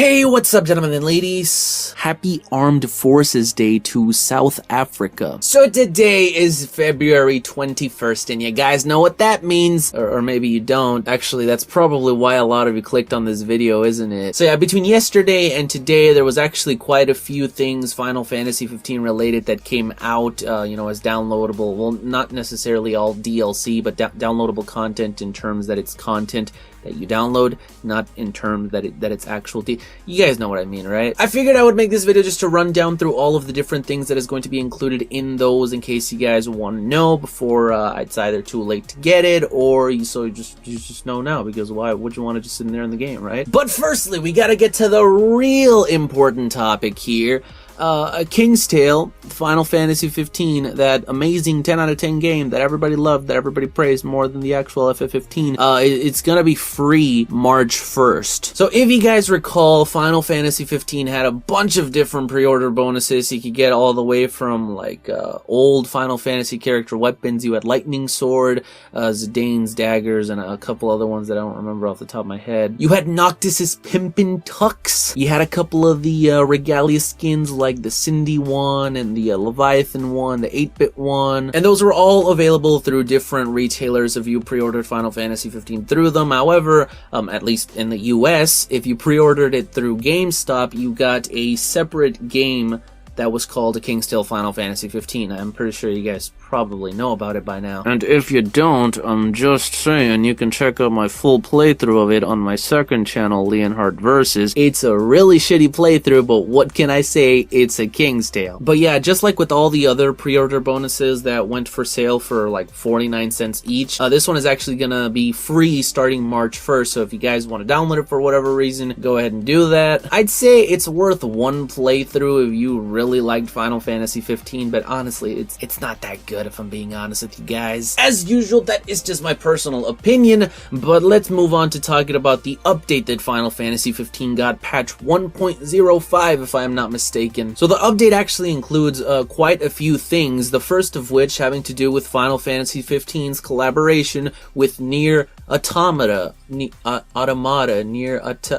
Hey, what's up, gentlemen and ladies? Happy Armed Forces Day to South Africa. So today is February 21st, and you guys know what that means. Or maybe you don't. Actually, that's probably why a lot of you clicked on this video, isn't it? So yeah, between yesterday and today, there was actually quite a few things Final Fantasy 15 related that came out, as downloadable. Well, not necessarily all DLC, but downloadable content in terms that it's content that you download, not in terms that it's actual you guys know what I mean, right? I figured I would make this video just to run down through all of the different things that is going to be included in those, in case you guys want to know before it's either too late to get it, or you just know now, because why would you want to just sit in there in the game, right? But firstly, we gotta get to the real important topic here. A King's Tale, Final Fantasy 15, that amazing 10 out of 10 game that everybody loved, that everybody praised more than the actual FF15, it's gonna be free March 1st. So if you guys recall, Final Fantasy 15 had a bunch of different pre-order bonuses. You could get all the way from like old Final Fantasy character weapons. You had Lightning Sword, Zidane's daggers, and a couple other ones that I don't remember off the top of my head. You had Noctis's Pimpin' Tux. You had a couple of the Regalia skins like the Cindy one and the Leviathan one, the 8-bit one, and those were all available through different retailers if you pre-ordered Final Fantasy 15 through them. However, at least in the US, if you pre-ordered it through GameStop, you got a separate game that was called A King's Tale Final Fantasy 15. I'm pretty sure you guys probably know about it by now. And if you don't, I'm just saying, you can check out my full playthrough of it on my second channel, Leonhard Versus. It's a really shitty playthrough, but what can I say? It's a King's Tale. But yeah, just like with all the other pre-order bonuses that went for sale for like 49 cents each, this one is actually gonna be free starting March 1st, so if you guys want to download it for whatever reason, go ahead and do that. I'd say it's worth one playthrough if you really liked Final Fantasy 15, but honestly, it's not that good, if I'm being honest with you guys. As usual, that is just my personal opinion, but let's move on to talking about the update that Final Fantasy 15 got, patch 1.05 if I am not mistaken. So the update actually includes quite a few things, the first of which having to do with Final Fantasy 15's collaboration with Nier Automata.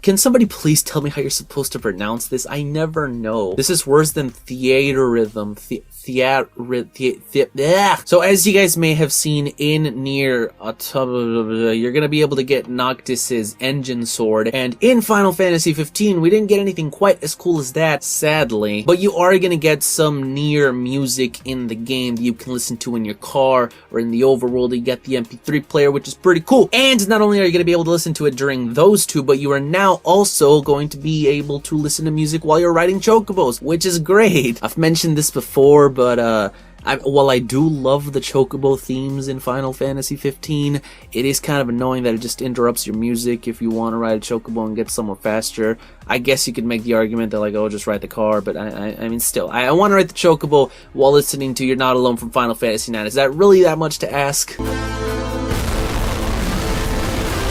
Can somebody please tell me how you're supposed to pronounce this? I never know. This is worse than theaterism. So as you guys may have seen in Nier Automata, you're gonna be able to get Noctis's engine sword, and in Final Fantasy 15 we didn't get anything quite as cool as that, sadly, but you are gonna get some Nier music in the game that you can listen to in your car or in the overworld. You get the MP3 player, which is pretty cool, and not only are you gonna be able to listen to it during those two, but you are now also going to be able to listen to music while you're riding chocobos, which is great. I've mentioned this before, but while I do love the chocobo themes in Final Fantasy 15, it is kind of annoying that it just interrupts your music if you want to ride a chocobo and get somewhere faster. I guess you could make the argument that like, oh, just ride the car, but I mean, still, I want to ride the chocobo while listening to You're Not Alone from Final Fantasy 9. Is that really that much to ask?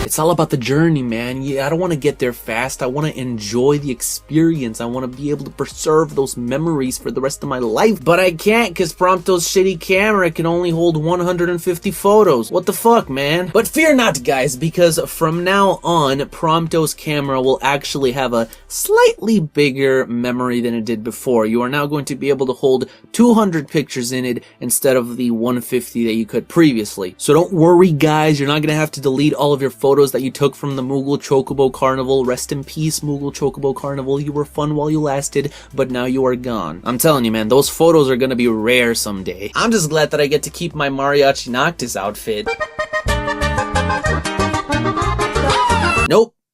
It's all about the journey, man. I don't want to get there fast. I want to enjoy the experience. I want to be able to preserve those memories for the rest of my life. But I can't, because Prompto's shitty camera can only hold 150 photos. What the fuck, man? But fear not, guys, because from now on, Prompto's camera will actually have a slightly bigger memory than it did before. You are now going to be able to hold 200 pictures in it instead of the 150 that you could previously. So don't worry, guys. You're not going to have to delete all of your photos that you took from the Moogle Chocobo Carnival. Rest in peace, Moogle Chocobo Carnival. You were fun while you lasted, but now you are gone. I'm telling you, man, those photos are gonna be rare someday. I'm just glad that I get to keep my Mariachi Noctis outfit.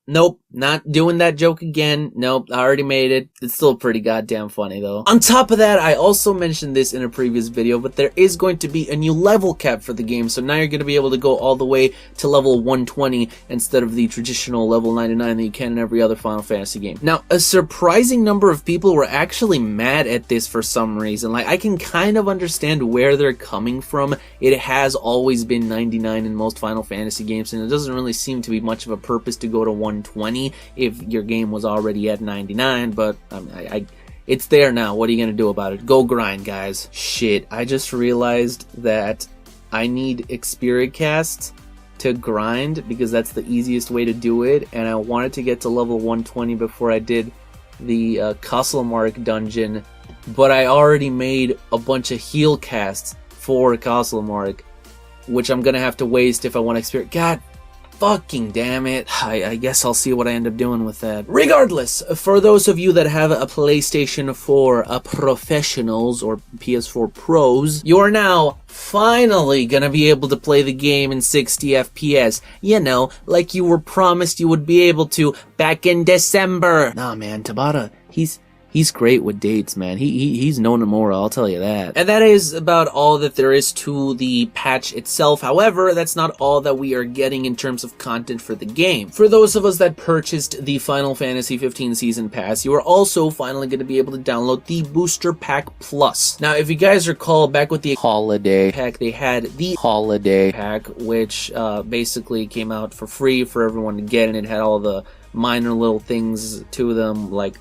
Nope, not doing that joke again. Nope, I already made it. It's still pretty goddamn funny though. On top of that, I also mentioned this in a previous video, but there is going to be a new level cap for the game, so now you're going to be able to go all the way to level 120 instead of the traditional level 99 that you can in every other Final Fantasy game. Now, a surprising number of people were actually mad at this for some reason. Like, I can kind of understand where they're coming from. It has always been 99 in most Final Fantasy games, and it doesn't really seem to be much of a purpose to go to 120 if your game was already at 99, but it's there now. What are you gonna do about it? Go grind, guys. Shit, I just realized that I need Xperiacast to grind because that's the easiest way to do it, and I wanted to get to level 120 before I did the Castlemark dungeon, but I already made a bunch of heal casts for Castlemark, which I'm gonna have to waste if I want to experience. God fucking damn it. I guess I'll see what I end up doing with that. Regardless, for those of you that have a PlayStation 4 Professionals or PS4 Pros, you're now finally gonna be able to play the game in 60 FPS. You know, like you were promised you would be able to back in December. Nah, man, Tabata, he's great with dates, man. He's no Nomura, I'll tell you that. And that is about all that there is to the patch itself. However, that's not all that we are getting in terms of content for the game. For those of us that purchased the Final Fantasy 15 Season Pass, you are also finally going to be able to download the Booster Pack Plus. Now, if you guys recall, back with the Holiday Pack, they had the Holiday Pack, which basically came out for free for everyone to get, and it had all the minor little things to them, like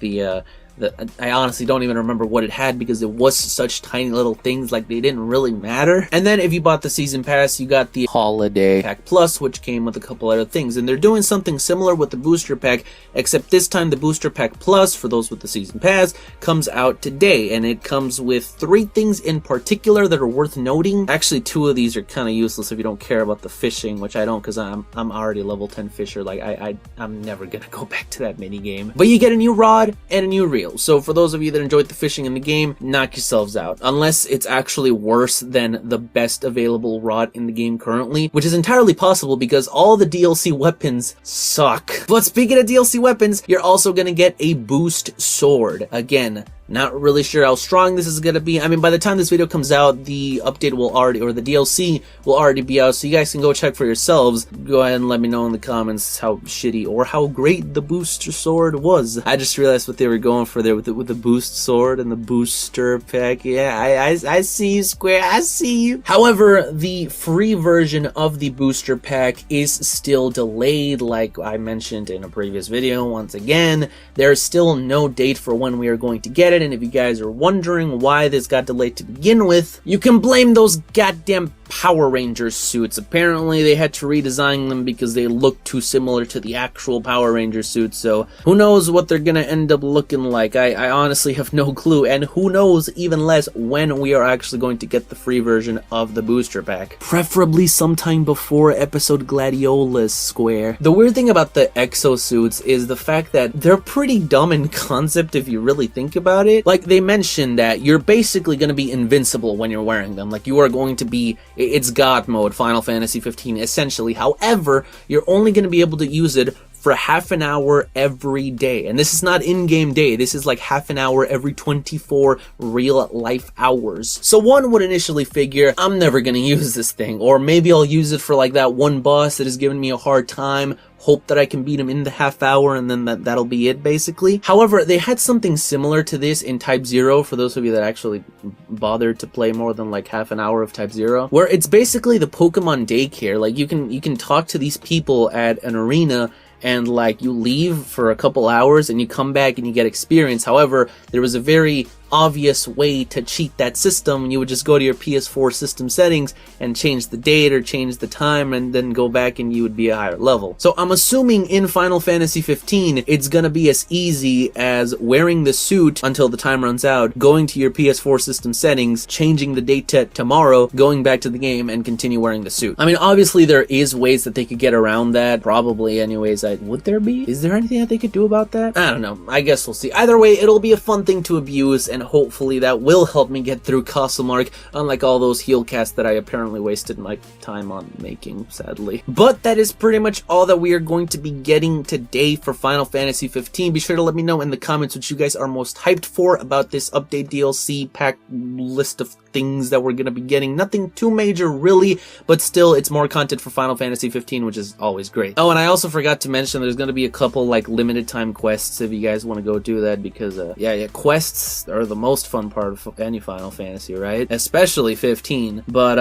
I honestly don't even remember what it had because it was such tiny little things, like they didn't really matter. And then if you bought the Season Pass, you got the Holiday Pack Plus, which came with a couple other things. And they're doing something similar with the Booster Pack, except this time the Booster Pack Plus, for those with the Season Pass, comes out today. And it comes with 3 things in particular that are worth noting. Actually, 2 of these are kind of useless if you don't care about the fishing, which I don't, because I'm already level 10 fisher. Like, I'm never gonna go back to that mini game. But you get a new rod and a new reel. So for those of you that enjoyed the fishing in the game, knock yourselves out. Unless it's actually worse than the best available rod in the game currently, which is entirely possible because all the DLC weapons suck. But speaking of DLC weapons, you're also gonna get a boost sword. Again, not really sure how strong this is gonna be. I mean, by the time this video comes out, the update will already, or the DLC will already be out, so you guys can go check for yourselves. Go ahead and let me know in the comments how shitty or how great the booster sword was. I just realized what they were going for there with the boost sword and the booster pack. Yeah, I see you, Square. I see you. However, the free version of the booster pack is still delayed, like I mentioned in a previous video. Once again, there's still no date for when we are going to get it. And if you guys are wondering why this got delayed to begin with, you can blame those goddamn Power Rangers suits. Apparently they had to redesign them because they look too similar to the actual Power Ranger suits, so who knows what they're gonna end up looking like. I honestly have no clue, and who knows even less when we are actually going to get the free version of the booster pack. Preferably sometime before episode Gladiolus, Square. The weird thing about the exosuits is the fact that they're pretty dumb in concept if you really think about it. Like, they mentioned that you're basically gonna be invincible when you're wearing them. Like, you are going to be, it's God mode, Final Fantasy 15 essentially. However, you're only going to be able to use it for half an hour every day. And this is not in-game day. This is like half an hour every 24 real life hours. So one would initially figure, I'm never going to use this thing. Or maybe I'll use it for like that one boss that has given me a hard time. Hope that I can beat him in the half hour, and then that'll be it, basically. However, they had something similar to this in Type 0, for those of you that actually bothered to play more than like half an hour of Type 0, where it's basically the Pokemon daycare. Like, you can talk to these people at an arena, and like you leave for a couple hours and you come back and you get experience. However, there was a very obvious way to cheat that system. You would just go to your PS4 system settings and change the date or change the time, and then go back and you would be a higher level. So I'm assuming in Final Fantasy 15 it's gonna be as easy as wearing the suit until the time runs out, going to your PS4 system settings, changing the date to tomorrow, going back to the game, and continue wearing the suit. I mean, obviously there is ways that they could get around that, probably anyways. Would there be? Is there anything that they could do about that? I don't know. I guess we'll see. Either way, it'll be a fun thing to abuse, and hopefully that will help me get through Castlemark, unlike all those heal casts that I apparently wasted my time on making, sadly. But that is pretty much all that we are going to be getting today for Final Fantasy 15. Be sure to let me know in the comments what you guys are most hyped for about this update DLC pack list of things that we're going to be getting. Nothing too major, really, but still, it's more content for Final Fantasy 15, which is always great. Oh, and I also forgot to mention there's going to be a couple, like, limited time quests if you guys want to go do that, because, yeah, quests are the most fun part of any Final Fantasy, right? Especially 15. But,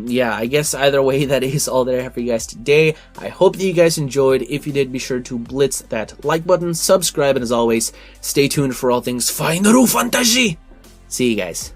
yeah, I guess either way, that is all that I have for you guys today. I hope that you guys enjoyed. If you did, be sure to blitz that like button, subscribe, and as always, stay tuned for all things Final Fantasy! See you guys.